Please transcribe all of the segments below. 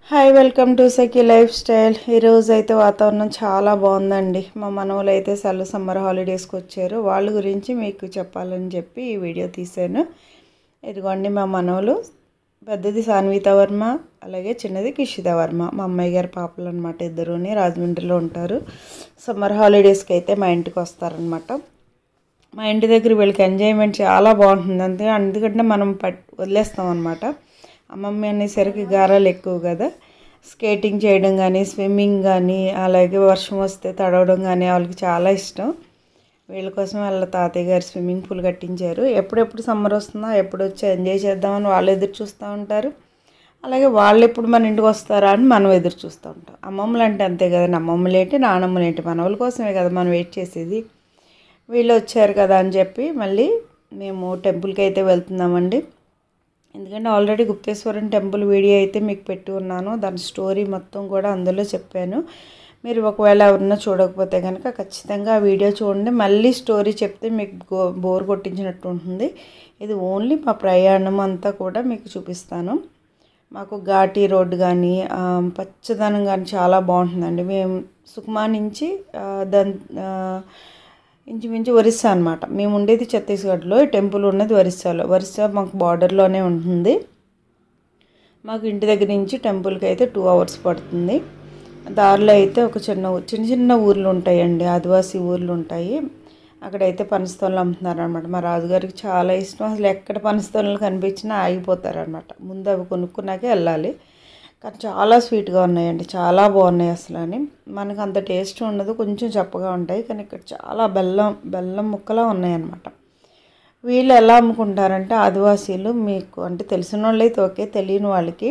Hi welcome to Sakhi life style. ఈరోజు అయితే వాతావరణం చాలా బాగుందండి. మా మనవలు అయితే సమ్మర్ హాలిడేస్కి వచ్చారు. వాళ్ళ గురించి మీకు చెప్పాలని చెప్పి ఈ వీడియో తీశాను. ఇదిగోండి మా మనవలు, పెద్దది సాన్విత వర్మ, అలాగే చిన్నది కిషిత వర్మ. మా అమ్మాయి గారి పాపలు అనమాట. ఇద్దరుని రాజమండ్రిలో ఉంటారు. సమ్మర్ హాలిడేస్కి అయితే మా ఇంటికి వస్తారనమాట. మా ఇంటి దగ్గర వీళ్ళకి ఎంజాయ్మెంట్ చాలా బాగుంటుంది. ఎందుకంటే మనం వదిలేస్తాం అనమాట. అమ్మమ్మ అనేసరికి గారాలు ఎక్కువ కదా. స్కేటింగ్ చేయడం కానీ, స్విమ్మింగ్ కానీ, అలాగే వర్షం వస్తే తడవడం కానీ వాళ్ళకి చాలా ఇష్టం. వీళ్ళ కోసం వాళ్ళ తాతయ్య గారు స్విమ్మింగ్ పూల్ కట్టించారు. ఎప్పుడెప్పుడు సమ్మర్ వస్తుందా, ఎప్పుడు వచ్చి ఎంజాయ్ చేద్దామని వాళ్ళు ఎదురు చూస్తూ ఉంటారు. అలాగే వాళ్ళు ఎప్పుడు మన ఇంటికి వస్తారా అని మనం ఎదురు చూస్తూ ఉంటాం. అమ్మమ్మలు అంటే అంతే కదండి. అమ్మమ్మలేంటి నానమ్మలేంటి మనవల కోసమే కదా మనం వెయిట్ చేసేది. వీళ్ళు వచ్చారు కదా అని చెప్పి మళ్ళీ మేము టెంపుల్కి అయితే వెళ్తున్నామండి. ఎందుకంటే ఆల్రెడీ గుప్తేశ్వరం టెంపుల్ వీడియో అయితే మీకు పెట్టి ఉన్నాను. దాని స్టోరీ మొత్తం కూడా అందులో చెప్పాను. మీరు ఒకవేళ ఎవరన్నా చూడకపోతే కనుక ఖచ్చితంగా ఆ వీడియో చూడండి. మళ్ళీ స్టోరీ చెప్తే మీకు బోర్ కొట్టించినట్టు ఉంటుంది. ఇది ఓన్లీ మా ప్రయాణం అంతా కూడా మీకు చూపిస్తాను. మాకు ఘాటీ రోడ్డు కానీ పచ్చదనం కానీ చాలా బాగుంటుందండి. మేము సుకుమా నుంచి ఇంచుమించు ఒరిస్సా అనమాట. మేము ఉండేది ఛత్తీస్గఢ్లో, టెంపుల్ ఉన్నది ఒరిస్సాలో. ఒరిస్సా మాకు బార్డర్లోనే ఉంటుంది. మాకు ఇంటి దగ్గర నుంచి టెంపుల్కి అయితే 2 hours పడుతుంది. దారిలో అయితే ఒక చిన్న ఊర్లు ఉంటాయండి, ఆదివాసీ ఊర్లు ఉంటాయి. అక్కడైతే పనస్తోళ్ళు అమ్ముతున్నారనమాట. మా రాజుగారికి చాలా ఇష్టం. అసలు ఎక్కడ పనస్తోళ్ళు కనిపించినా ఆగిపోతారనమాట. ముందు అవి కొనుక్కున్నాకే వెళ్ళాలి. కానీ చాలా స్వీట్గా ఉన్నాయండి, చాలా బాగున్నాయి అసలు. అని మనకు అంత టేస్ట్ ఉండదు, కొంచెం చప్పగా ఉంటాయి. కానీ ఇక్కడ చాలా బెల్లం ముక్కలా ఉన్నాయన్నమాట. వీళ్ళు ఎలా అమ్ముకుంటారంటే ఆదివాసీలు, మీకు అంటే తెలిసిన వాళ్ళు అయితే ఓకే, తెలియని వాళ్ళకి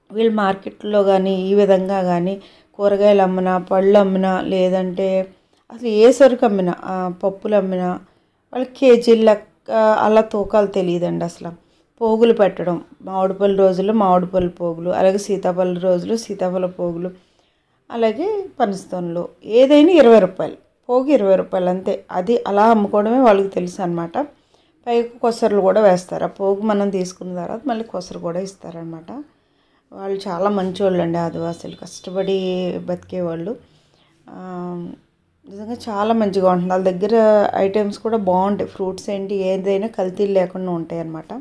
వీళ్ళు మార్కెట్లో కానీ ఈ విధంగా కానీ కూరగాయలు అమ్మినా, పళ్ళు అమ్మినా, లేదంటే అసలు ఏ సరుకు అమ్మినా, పప్పులు అమ్మినా వాళ్ళకి కేజీల లెక్క అలా తూకాలు తెలియదండి అసలు. పోగులు పెట్టడం, మామిడిపల్లి రోజుల్లో మామిడిపల్లి పోగులు, అలాగే సీతాఫల రోజులు సీతాఫల పోగులు, అలాగే పనస్తోన్లు ఏదైనా 20 రూపాయలు, పోగు 20 రూపాయలు అంతే. అది అలా అమ్ముకోవడమే వాళ్ళకి తెలుసు అనమాట. పైకి కొసరులు కూడా వేస్తారు. ఆ పోగు మనం తీసుకున్న తర్వాత మళ్ళీ కొసరు కూడా ఇస్తారనమాట. వాళ్ళు చాలా మంచివాళ్ళు అండి ఆదివాసులు, కష్టపడి బతికేవాళ్ళు. నిజంగా చాలా మంచిగా ఉంటుంది. వాళ్ళ దగ్గర ఐటమ్స్ కూడా బాగుంటాయి. ఫ్రూట్స్ ఏంటి ఏదైనా కల్తీలు లేకుండా ఉంటాయి అన్నమాట.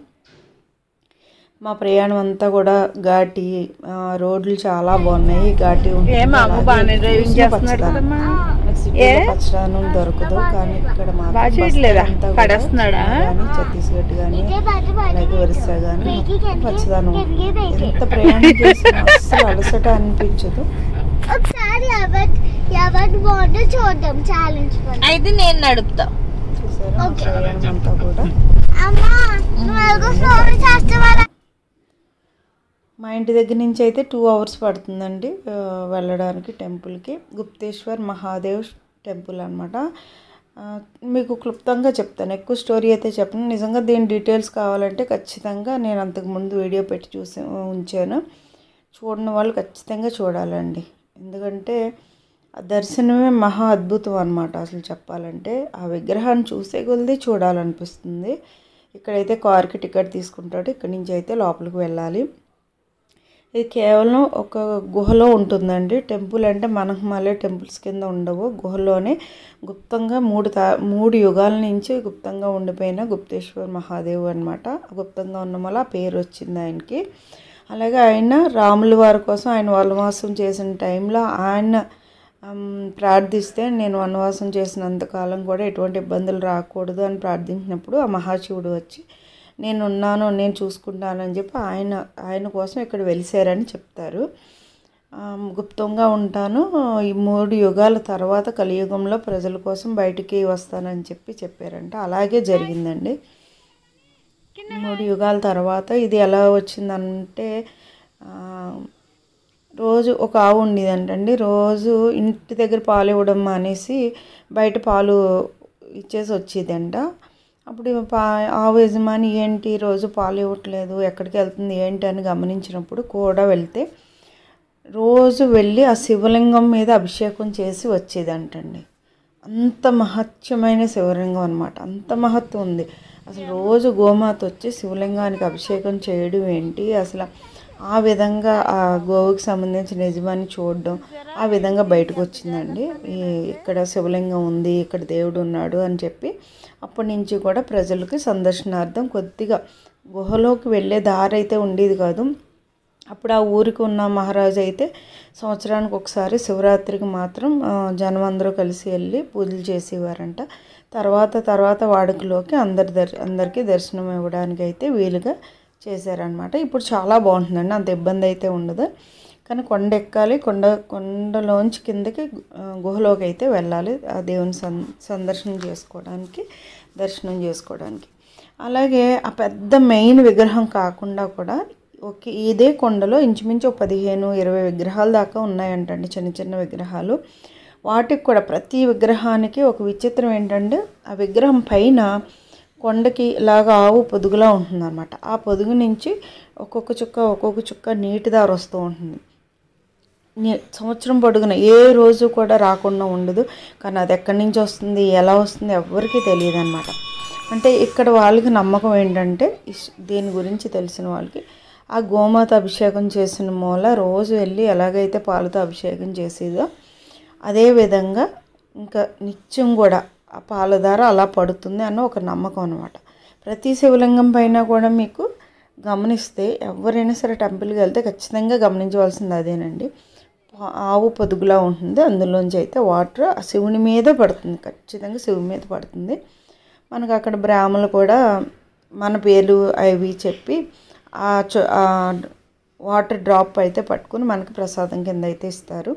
మా ప్రయాణం అంతా కూడా ఘాటి రోడ్లు చాలా బాగున్నాయి. ఘాటి పచ్చదనం దొరకదు, కానీ ఇక్కడ కానీ ఛత్తీస్గఢ్ కానీ అలాగే ఒరిస్సా కానీ పచ్చదనం. ఎంత ప్రయాణం చేసినా అస్సలు అలసట అనిపించదు. అయితే నేను నడుపుతా. చూసారా ప్రయాణం అంతా కూడా. మా ఇంటి దగ్గర నుంచి అయితే 2 hours పడుతుందండి వెళ్ళడానికి టెంపుల్కి. గుప్తేశ్వర్ మహాదేవ్ టెంపుల్ అనమాట. మీకు క్లుప్తంగా చెప్తాను, ఎక్కువ స్టోరీ అయితే చెప్పను. నిజంగా దీని డీటెయిల్స్ కావాలంటే ఖచ్చితంగా నేను అంతకుముందు వీడియో పెట్టి ఉంచాను. చూడని వాళ్ళు ఖచ్చితంగా చూడాలండి. ఎందుకంటే ఆ దర్శనమే మహా అద్భుతం అనమాట. అసలు చెప్పాలంటే ఆ విగ్రహాన్ని చూసే కొద్దీ చూడాలనిపిస్తుంది. ఇక్కడైతే కార్కి టికెట్ తీసుకుంటాడు. ఇక్కడి నుంచి అయితే లోపలికి వెళ్ళాలి. ఇది కేవలం ఒక గుహలో ఉంటుందండి టెంపుల్. అంటే మనకు మళ్ళీ టెంపుల్స్ కింద ఉండవు, గుహలోనే గుప్తంగా 3 యుగాల నుంచి గుప్తంగా ఉండిపోయిన గుప్తేశ్వర్ మహాదేవ్ అనమాట. గుప్తంగా ఉన్న వల్ల ఆ పేరు వచ్చింది ఆయనకి. అలాగే ఆయన రాముల వారి కోసం ఆయన వనవాసం చేసిన టైంలో ఆయన ప్రార్థిస్తే, నేను వనవాసం చేసినంతకాలం కూడా ఎటువంటి ఇబ్బందులు రాకూడదు అని ప్రార్థించినప్పుడు ఆ మహాశివుడు వచ్చి నేనున్నాను, నేను చూసుకుంటానని చెప్పి ఆయన కోసం ఇక్కడ వెలిసారని చెప్తారు. గుప్తంగా ఉంటాను, ఈ 3 యుగాల తర్వాత కలియుగంలో ప్రజల కోసం బయటికి వస్తానని చెప్పారంట. అలాగే జరిగిందండి. 3 యుగాల తర్వాత ఇది ఎలా వచ్చిందంటే, రోజు ఒక ఆవు ఉండేదంటండి. రోజు ఇంటి దగ్గర పాలు ఇవ్వడం మానేసి బయట పాలు ఇచ్చేసి వచ్చేదంట. అప్పుడు ఆవు యజమాని ఏంటి రోజు పాలు ఇవ్వట్లేదు, ఎక్కడికి వెళ్తుంది ఏంటి అని గమనించినప్పుడు కూడా వెళ్తే రోజు వెళ్ళి ఆ శివలింగం మీద అభిషేకం చేసి వచ్చేదంటండి. అంత మహత్యమైన శివలింగం అనమాట, అంత మహత్వం ఉంది. అసలు రోజు గోమాత వచ్చి శివలింగానికి అభిషేకం చేయడం ఏంటి, అసలు ఆ విధంగా ఆ గోవుకి సంబంధించిన యజమాని చూడడం ఆ విధంగా బయటకు వచ్చిందండి. ఇక్కడ శివలింగం ఉంది, ఇక్కడ దేవుడు ఉన్నాడు అని చెప్పి అప్పటి నుంచి కూడా ప్రజలకి సందర్శనార్థం కొద్దిగా గుహలోకి వెళ్ళే దారి అయితే ఉండేది కాదు. అప్పుడు ఆ ఊరికి ఉన్న మహారాజు అయితే సంవత్సరానికి ఒకసారి శివరాత్రికి మాత్రం జనం అందరూ కలిసి వెళ్ళి పూజలు చేసేవారంట. తర్వాత వాడుకలోకి అందరికీ దర్శనం ఇవ్వడానికి అయితే వీలుగా చేశారనమాట. ఇప్పుడు చాలా బాగుంటుందండి, అంత ఇబ్బంది అయితే ఉండదు. కానీ కొండ ఎక్కాలి, కొండలోంచి కిందకి గుహలోకి అయితే వెళ్ళాలి ఆ దేవుని దర్శనం చేసుకోవడానికి. అలాగే ఆ పెద్ద మెయిన్ విగ్రహం కాకుండా కూడా ఇదే కొండలో ఇంచుమించు 15-20 విగ్రహాల దాకా ఉన్నాయంటండి, చిన్న చిన్న విగ్రహాలు. వాటికి కూడా ప్రతి విగ్రహానికి ఒక విచిత్రం ఏంటంటే ఆ విగ్రహం పైన కొండకి ఇలాగా ఆవు పొదుగులా ఉంటుందన్నమాట. ఆ పొదుగు నుంచి ఒక్కొక్క చుక్క నీటి దారి వస్తూ ఉంటుంది. సంవత్సరం పొడుగున ఏ రోజు కూడా రాకుండా ఉండదు. కానీ అది ఎక్కడి నుంచి వస్తుంది, ఎలా వస్తుంది ఎవ్వరికీ తెలియదు అనమాట. అంటే ఇక్కడ వాళ్ళకి నమ్మకం ఏంటంటే దీని గురించి తెలిసిన వాళ్ళకి ఆ గోమాత అభిషేకం చేసిన మూల రోజు వెళ్ళి ఎలాగైతే పాలతో అభిషేకం చేసేదో అదేవిధంగా ఇంకా నిత్యం కూడా ఆ పాలధార అలా పడుతుంది అన్న ఒక నమ్మకం అనమాట. ప్రతి శివలింగం పైన కూడా మీకు గమనిస్తే ఎవరైనా సరే టెంపుల్కి వెళ్తే ఖచ్చితంగా గమనించవలసింది అదేనండి, ఆవు పొదుగులా ఉంటుంది. అందులోంచి అయితే వాటర్ ఆ శివుని మీద పడుతుంది, ఖచ్చితంగా శివుని మీద పడుతుంది. మనకు అక్కడ బ్రాహ్మణులు కూడా మన పేర్లు అవి చెప్పి ఆ వాటర్ డ్రాప్ అయితే పట్టుకుని మనకి ప్రసాదం కింద అయితే ఇస్తారు.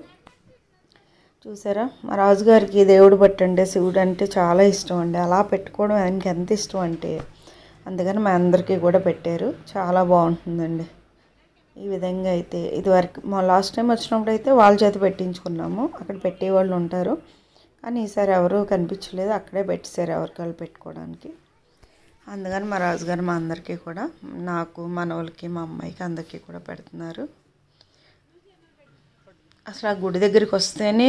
చూసారా, మా రాజుగారికి దేవుడు పట్టండి శివుడు అంటే చాలా ఇష్టం అండి. అలా పెట్టుకోవడం ఆయనకి ఎంత ఇష్టం అంటే అందుకని మా అందరికీ కూడా పెట్టారు. చాలా బాగుంటుందండి. ఈ విధంగా అయితే ఇదివరకు మా లాస్ట్ టైం వచ్చినప్పుడు అయితే వాళ్ళ చేత పెట్టించుకున్నాము, అక్కడ పెట్టేవాళ్ళు ఉంటారు. కానీ ఈసారి ఎవరు కనిపించలేదు, అక్కడే పెట్టేశారు ఎవరికి వాళ్ళు పెట్టుకోవడానికి. అందుకని మా రాజుగారు మా అందరికీ కూడా, నాకు మనవలకి మా అమ్మాయికి అందరికీ కూడా పెడుతున్నారు. అసలు ఆ గుడి దగ్గరికి వస్తేనే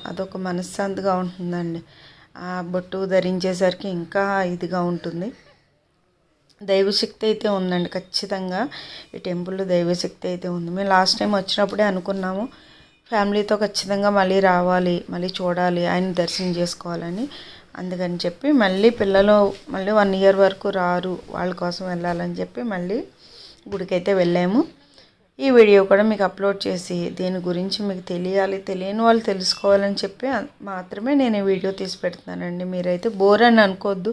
అదొక మనశ్శాంతిగా ఉంటుందండి. ఆ బొట్టు ధరించేసరికి ఇంకా ఇదిగా ఉంటుంది. దైవశక్తి అయితే ఉందండి, ఖచ్చితంగా ఈ టెంపుల్లో దైవశక్తి అయితే ఉంది. మేము లాస్ట్ టైం వచ్చినప్పుడే అనుకున్నాము ఫ్యామిలీతో ఖచ్చితంగా మళ్ళీ రావాలి, మళ్ళీ చూడాలి, ఆయన దర్శనం చేసుకోవాలని. అందుకని చెప్పి పిల్లలు మళ్ళీ 1 year వరకు రారు, వాళ్ళ కోసం వెళ్ళాలని చెప్పి మళ్ళీ గుడికైతే వెళ్ళాము. ఈ వీడియో కూడా మీకు అప్లోడ్ చేసి దీని గురించి మీకు తెలియని వాళ్ళు తెలుసుకోవాలని చెప్పి మాత్రమే నేను ఈ వీడియో తీసి పెడుతున్నానండి. మీరైతే బోర్ అని అనుకోవద్దు.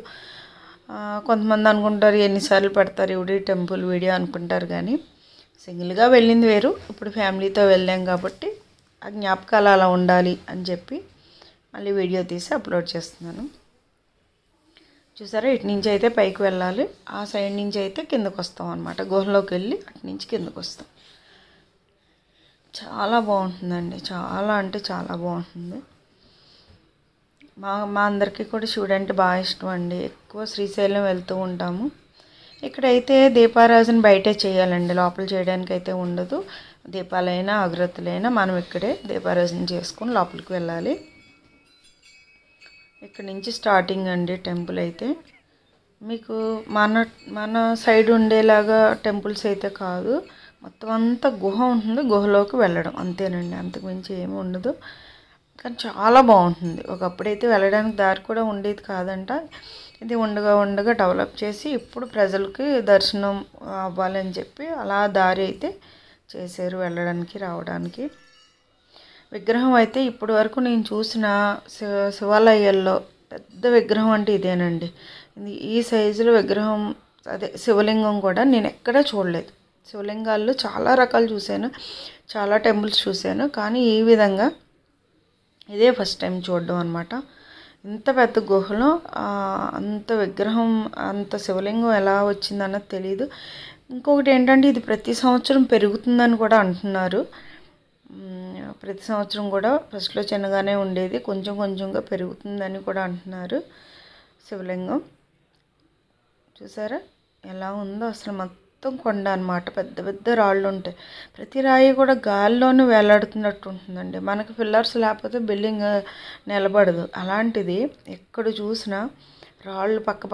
కొంతమంది అనుకుంటారు ఎన్నిసార్లు పెడతారు ఇవిడి టెంపుల్ వీడియో అనుకుంటారు, కానీ సింగిల్గా వెళ్ళింది వేరు, ఇప్పుడు ఫ్యామిలీతో వెళ్ళాం కాబట్టి ఆ జ్ఞాపకాలు అలా ఉండాలి అని చెప్పి మళ్ళీ వీడియో తీసి అప్లోడ్ చేస్తున్నాను. చూసారా, ఇటు నుంచి అయితే పైకి వెళ్ళాలి, ఆ సైడ్ నుంచి అయితే కిందకు వస్తాం అనమాట. గుహలోకి వెళ్ళి అటు నుంచి కిందకు వస్తాం. చాలా బాగుంటుందండి, చాలా అంటే చాలా బాగుంటుంది. మా అందరికీ కూడా శివుడు అంటే బాగా ఇష్టం అండి. ఎక్కువ శ్రీశైలం వెళ్తూ ఉంటాము. ఇక్కడైతే దీపారాజన బయటే చేయాలండి, లోపల చేయడానికి అయితే ఉండదు. దీపాలైనా అగరత్తులైనా మనం ఇక్కడే దీపారాజన చేసుకుని లోపలికి వెళ్ళాలి. ఇక్కడ నుంచి స్టార్టింగ్ అండి టెంపుల్ అయితే. మీకు మన సైడ్ ఉండేలాగా టెంపుల్స్ అయితే కాదు, మొత్తం అంతా గుహ ఉంటుంది, గుహలోకి వెళ్ళడం అంతేనండి, అంతకుమించి ఏమి ఉండదు. కానీ చాలా బాగుంటుంది. ఒకప్పుడైతే వెళ్ళడానికి దారి కూడా ఉండేది కాదంట, ఇది ఉండగా డెవలప్ చేసి ఇప్పుడు ప్రజలకి దర్శనం అవ్వాలని చెప్పి అలా దారి అయితే చేశారు వెళ్ళడానికి రావడానికి. విగ్రహం అయితే ఇప్పటి వరకు నేను చూసిన శివాలయాల్లో పెద్ద విగ్రహం అంటే ఇదేనండి. ఈ సైజులో విగ్రహం, అదే శివలింగం కూడా నేను ఎక్కడా చూడలేదు. శివలింగాల్లో చాలా రకాలు చూశాను, చాలా టెంపుల్స్ చూశాను, కానీ ఈ విధంగా ఇదే ఫస్ట్ టైం చూడడం అనమాట. ఇంత పెద్ద గుహలో అంత విగ్రహం, అంత శివలింగం ఎలా వచ్చిందన్నది తెలీదు. ఇంకొకటి ఏంటంటే ఇది ప్రతి సంవత్సరం పెరుగుతుందని కూడా అంటున్నారు. ప్రతి సంవత్సరం కూడా ఫస్ట్లో చిన్నగానే ఉండేది, కొంచెం కొంచెంగా పెరుగుతుందని కూడా అంటున్నారు. శివలింగం చూసారా ఎలా ఉందో, అసలు మొత్తం కొండ అనమాట, పెద్ద పెద్ద రాళ్ళు ఉంటాయి. ప్రతి రాయి కూడా గాల్లోనూ వేలాడుతున్నట్టు ఉంటుందండి. మనకి పిల్లర్స్ లేకపోతే బిల్డింగ్ నిలబడదు, అలాంటిది ఎక్కడ చూసినా రాళ్ళు పక్క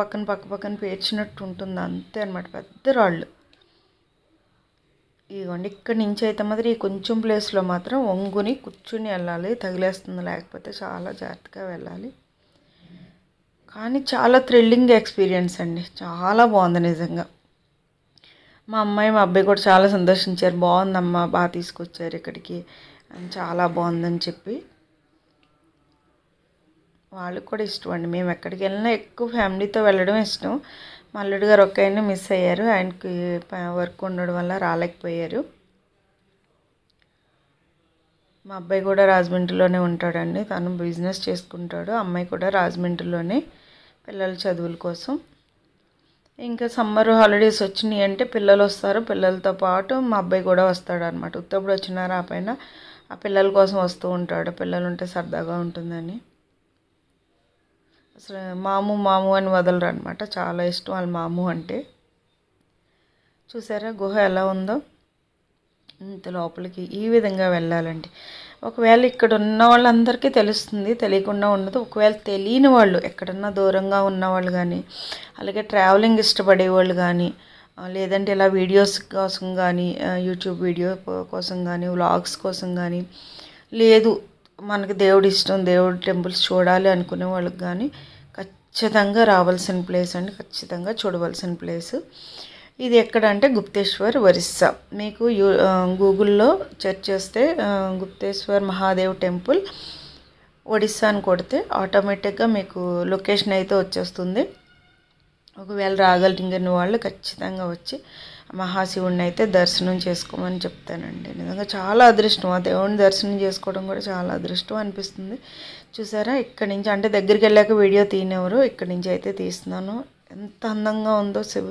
పక్కన పేర్చినట్టు ఉంటుంది, అంతే అనమాట, పెద్ద రాళ్ళు. ఇదిగోండి ఇక్కడి నుంచి అయితే మాత్రం ఈ కొంచెం ప్లేస్లో మాత్రం వంగుని కూర్చుని వెళ్ళాలి, తగిలేస్తుంది, లేకపోతే చాలా జాగ్రత్తగా వెళ్ళాలి. కానీ చాలా థ్రిల్లింగ్ ఎక్స్పీరియన్స్ అండి, చాలా బాగుంది నిజంగా. మా అమ్మాయి మా అబ్బాయి కూడా చాలా సంతోషించారు, బాగుందమ్మా, బాగా తీసుకొచ్చారు ఇక్కడికి, చాలా బాగుందని చెప్పి. వాళ్ళకి కూడా ఇష్టం అండి, మేము ఎక్కడికి వెళ్ళినా ఎక్కువ ఫ్యామిలీతో వెళ్ళడం ఇష్టం. మా అల్లుడు గారు ఒక్క ఆయన మిస్ అయ్యారు, ఆయనకి వర్క్ ఉండడం వల్ల రాలేకపోయారు. మా అబ్బాయి కూడా రాజమండ్రిలోనే ఉంటాడండి, తను బిజినెస్ చేసుకుంటాడు. అమ్మాయి కూడా రాజమండ్రిలోనే పిల్లల చదువుల కోసం. ఇంకా సమ్మర్ హాలిడేస్ వచ్చినాయి అంటే పిల్లలు వస్తారు, పిల్లలతో పాటు మా అబ్బాయి కూడా వస్తాడు అనమాట. ఉత్తప్పుడు వచ్చినారు ఆ పైన ఆ పిల్లల కోసం వస్తూ ఉంటాడు, పిల్లలు ఉంటే సరదాగా ఉంటుందని. అసలు మాము మాము అని వదలరు అనమాట, చాలా ఇష్టం వాళ్ళ మాము అంటే. చూసారా గుహ ఎలా ఉందో, ఇంత లోపలికి ఈ విధంగా వెళ్ళాలండి. ఒకవేళ ఇక్కడ ఉన్న వాళ్ళందరికీ తెలుస్తుంది, తెలియకుండా ఉండదు. ఒకవేళ తెలియని వాళ్ళు ఎక్కడన్నా దూరంగా ఉన్నవాళ్ళు కానీ, అలాగే ట్రావెలింగ్ ఇష్టపడే వాళ్ళు కానీ, లేదంటే ఇలా వీడియోస్ కోసం కానీ, యూట్యూబ్ వీడియో కోసం కానీ, వ్లాగ్స్ కోసం కానీ, లేదు మనకి దేవుడు ఇష్టం, దేవుడి టెంపుల్స్ చూడాలి అనుకునే వాళ్ళకి కానీ ఖచ్చితంగా రావాల్సిన ప్లేస్ అండి, ఖచ్చితంగా చూడవలసిన ప్లేస్. ఇది ఎక్కడంటే గుప్తేశ్వర్ ఒరిస్సా. మీకు గూగుల్లో సెర్చ్ చేస్తే గుప్తేశ్వర్ మహాదేవ్ టెంపుల్ ఒడిస్సా అని కొడితే ఆటోమేటిక్గా మీకు లొకేషన్ అయితే వచ్చేస్తుంది. ఒకవేళ రాగలిగిన వాళ్ళు ఖచ్చితంగా వచ్చి మహాశివుడిని అయితే దర్శనం చేసుకోమని చెప్తానండి. నిజంగా చాలా అదృష్టం, ఆ దేవుడిని దర్శనం చేసుకోవడం కూడా చాలా అదృష్టం అనిపిస్తుంది. చూసారా ఇక్కడి నుంచి, అంటే దగ్గరికి వెళ్ళాక వీడియో తీయనివ్వరు, ఇక్కడి నుంచి అయితే తీస్తున్నాను. ఎంత అందంగా ఉందో శివ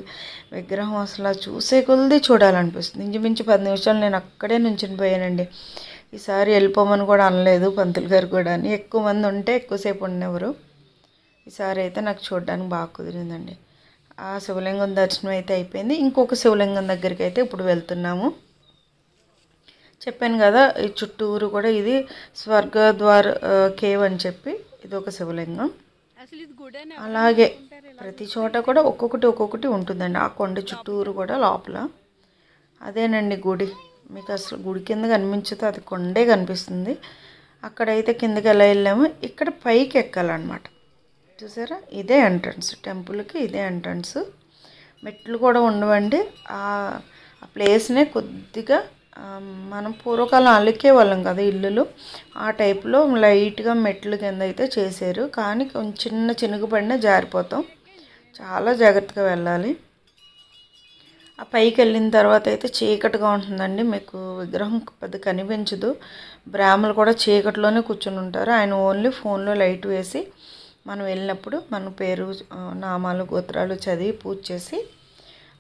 విగ్రహం, అసలు చూసే కొలది చూడాలనిపిస్తుంది. ఇంచుమించు 10 నిమిషాలు నేను అక్కడే నుంచుని పోయానండి. ఈసారి వెళ్ళిపోమని కూడా అనలేదు పంతులు గారు కూడా, ఎక్కువ మంది ఉంటే ఎక్కువసేపు ఉండేవారు. ఈసారి అయితే నాకు చూడడానికి బాగా కుదిరిందండి. ఆ శివలింగం దర్శనం అయితే అయిపోయింది. ఇంకొక శివలింగం దగ్గరికి అయితే ఇప్పుడు వెళ్తున్నాము. చెప్పాను కదా ఈ చుట్టూరు కూడా ఇది స్వర్గద్వార్ కేవ్ అని చెప్పి ఇది ఒక శివలింగం. అలాగే ప్రతి చోట కూడా ఒక్కొక్కటి ఉంటుందండి, ఆ కొండ చుట్టూరు కూడా లోపల. అదేనండి గుడి, మీకు అసలు గుడి కింద కనిపించదు, అది కొండే కనిపిస్తుంది. అక్కడైతే కిందకి ఎలా వెళ్ళాము, ఇక్కడ పైకి ఎక్కాలన్నమాట. చూసారా ఇదే ఎంట్రన్స్, టెంపుల్కి ఇదే ఎంట్రన్స్. మెట్లు కూడా ఉండవండి. ఆ ప్లేస్నే కొద్దిగా మనం పూర్వకాలం అలికే వాళ్ళం కదా ఇల్లులు, ఆ టైప్లో లైట్గా మెట్లు కింద అయితే చేశారు. కానీ కొంచెం చిన్న చినుకు పడినా జారిపోతాం, చాలా జాగ్రత్తగా వెళ్ళాలి. ఆ పైకి వెళ్ళిన తర్వాత అయితే చీకటిగా ఉంటుందండి, మీకు విగ్రహం పెద్ద కనిపించదు. బ్రాహ్మలు కూడా చీకటిలోనే కూర్చొని ఉంటారు. ఆయన ఓన్లీ ఫోన్లో లైట్ వేసి మనం వెళ్ళినప్పుడు మన పేరు, నామాలు, గోత్రాలు చదివి పూజ చేసి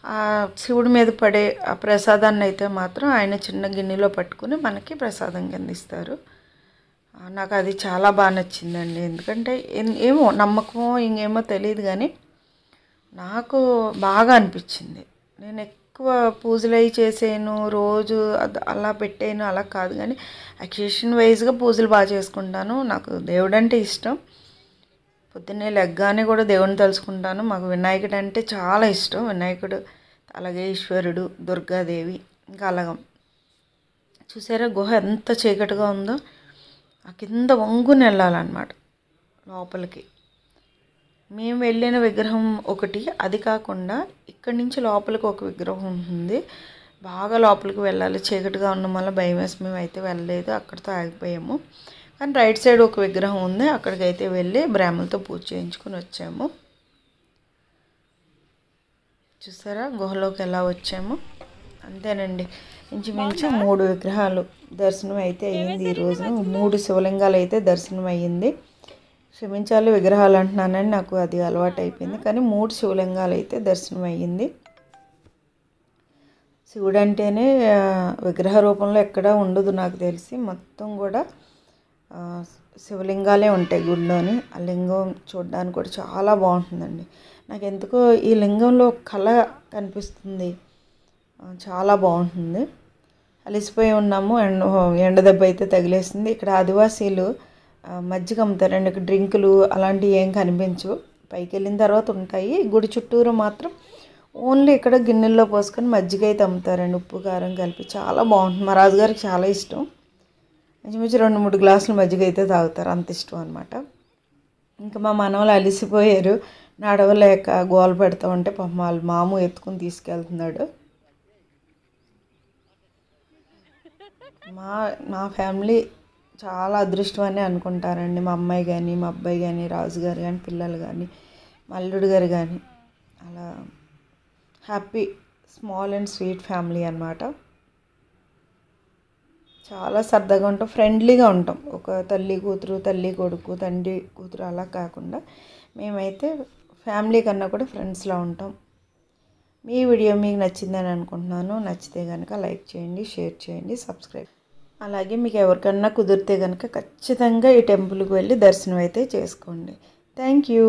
ఆ శివుడి మీద పడే ఆ ప్రసాదాన్ని అయితే మాత్రం ఆయన చిన్న గిన్నెలో పట్టుకుని మనకి ప్రసాదం కింద ఇస్తారు. నాకు అది చాలా బాగా నచ్చిందండి. ఎందుకంటే ఏమో నమ్మకమో ఇంకేమో తెలియదు కానీ నాకు బాగా అనిపించింది. నేను ఎక్కువ పూజలు అవి చేసాను, రోజు అలా పెట్టాను అలా కాదు, కానీ అకేషన్ వైజ్గా పూజలు బాగా చేసుకుంటాను. నాకు దేవుడు అంటే ఇష్టం, పొద్దున్నే లెగ్గానే కూడా దేవుడిని తలుచుకుంటాను. మాకు వినాయకుడు అంటే చాలా ఇష్టం, వినాయకుడు అలాగే ఈశ్వరుడు, దుర్గాదేవి, ఇంకా అలాగ. చూసారా గుహ ఎంత చీకటిగా ఉందో, ఆ కింద వంగుని వెళ్ళాలన్నమాట లోపలికి. మేము వెళ్ళిన విగ్రహం ఒకటి, అది కాకుండా ఇక్కడి నుంచి లోపలికి ఒక విగ్రహం ఉంటుంది, బాగా లోపలికి వెళ్ళాలి. చీకటిగా ఉన్న వల్ల భయం వేసి మేము అయితే వెళ్ళలేదు, అక్కడితో ఆగిపోయాము. కానీ రైట్ సైడ్ ఒక విగ్రహం ఉంది, అక్కడికైతే వెళ్ళి బ్రాహ్మణులతో పూజ చేయించుకొని వచ్చాము. చూసారా గుహలోకి ఎలా వచ్చాము. అంతేనండి, ఇంచుమించు 3 విగ్రహాలు దర్శనం అయితే అయ్యింది. ఈరోజు 3 శివలింగాలు అయితే దర్శనం అయ్యింది. క్షమించాలి విగ్రహాలు అంటున్నానని, నాకు అది అలవాటు అయిపోయింది. కానీ 3 శివలింగాలు అయితే దర్శనం అయ్యింది. శివుడు అంటేనే విగ్రహ రూపంలో ఎక్కడా ఉండదు నాకు తెలిసి, మొత్తం కూడా శివలింగాలే ఉంటాయి గుడిలోని. ఆ లింగం చూడడానికి కూడా చాలా బాగుంటుందండి. నాకు ఎందుకో ఈ లింగంలో కళ కనిపిస్తుంది, చాలా బాగుంటుంది. అలిసిపోయి ఉన్నాము, ఎండ దెబ్బ అయితే తగిలేసింది. ఇక్కడ ఆదివాసీలు మజ్జిగ అమ్ముతారండి, ఇక్కడ డ్రింకులు అలాంటివి ఏం కనిపించవు. పైకి వెళ్ళిన తర్వాత ఉంటాయి, గుడి చుట్టూరు మాత్రం ఓన్లీ ఇక్కడ గిన్నెల్లో పోసుకొని మజ్జిగ అయితే అమ్ముతారండి, ఉప్పు కారం కలిపి. చాలా బాగుంటుంది. మా రాజుగారికి చాలా ఇష్టం. ఇంచుమించు 2-3 గ్లాసులు మజ్జిగ అయితే తాగుతారు, అంత ఇష్టం అనమాట. ఇంకా మా మనవలు అలిసిపోయారు, నడవలేక గోల పెడతా ఉంటే పాపం వాళ్ళ మాము ఎత్తుకుని తీసుకెళ్తున్నాడు. మా ఫ్యామిలీ చాలా అదృష్టం అని అనుకుంటారండి. మా అమ్మాయి కానీ, మా అబ్బాయి కానీ, రాజుగారు కానీ, పిల్లలు కానీ, మా అల్లుడు గారు కానీ, అలా happy small and sweet family అన్నమాట. చాలా సరదాగా ఉంటాం, ఫ్రెండ్లీగా ఉంటాం. ఒక తల్లి కూతురు, తల్లి కొడుకు, తండ్రి కూతురు అలా కాకుండా మేమైతే ఫ్యామిలీ కన్నా కూడా ఫ్రెండ్స్లా ఉంటాం. మీ వీడియో మీకు నచ్చిందని అనుకుంటున్నాను. నచ్చితే కనుక లైక్ చేయండి, షేర్ చేయండి, సబ్స్క్రైబ్. అలాగే మీకు ఎవరికన్నా కుదిరితే కనుక ఖచ్చితంగా ఈ టెంపుల్కి వెళ్ళి దర్శనం అయితే చేసుకోండి. Thank you.